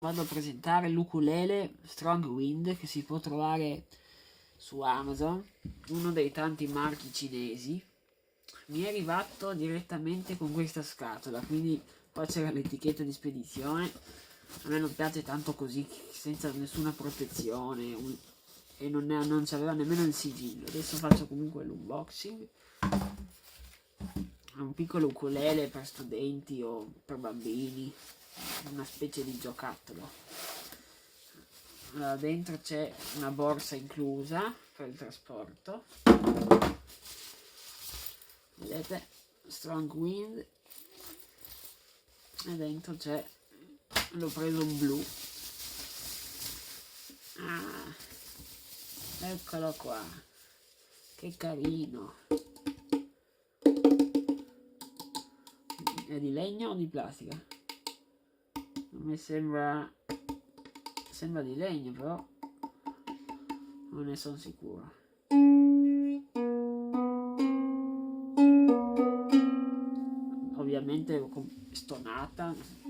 Vado a presentare l'ukulele Strong Wind che si può trovare su Amazon, uno dei tanti marchi cinesi. Mi è arrivato direttamente con questa scatola, quindi qua c'era l'etichetta di spedizione. A me non piace tanto così, senza nessuna protezione, e non c'aveva nemmeno il sigillo. Adesso faccio comunque l'unboxing. È un piccolo ukulele per studenti o per bambini, una specie di giocattolo. Allora, dentro c'è una borsa inclusa per il trasporto, vedete, Strong Wind, e dentro c'è, l'ho preso un blu, eccolo qua, che carino. È di legno o di plastica? A me sembra di legno, però non ne sono sicuro. Ovviamente stonata.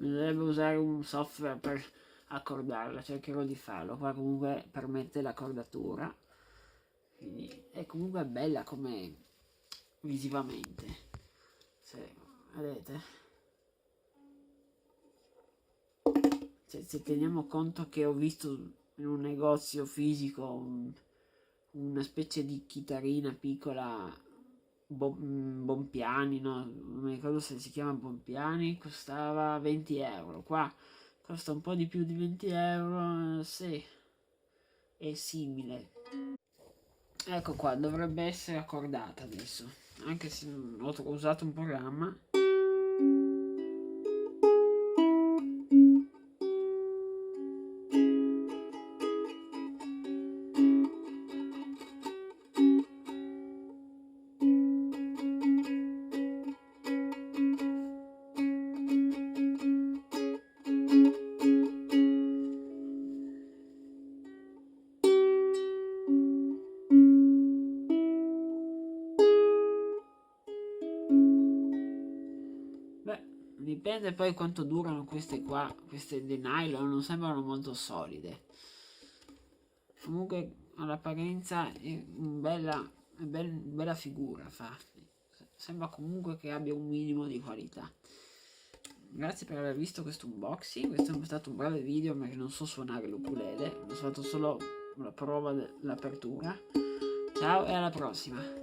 Dovrebbe usare un software per accordarla, cercherò di farlo. Qua comunque permette l'accordatura, quindi è comunque bella come visivamente, vedete, se teniamo conto che ho visto in un negozio fisico una specie di chitarrina piccola, Bompiani, no, non mi ricordo se si chiama Bompiani, costava 20 euro. Qua costa un po' di più di 20 euro, sì, è simile. Ecco qua, dovrebbe essere accordata adesso, anche se ho usato un programma. Beh, dipende poi quanto durano queste qua, queste di nylon, non sembrano molto solide. Comunque all'apparenza è bella figura, sembra comunque che abbia un minimo di qualità. Grazie per aver visto questo unboxing, questo è stato un breve video perché non so suonare l'ukulele, ho fatto solo la prova dell'apertura. Ciao e alla prossima!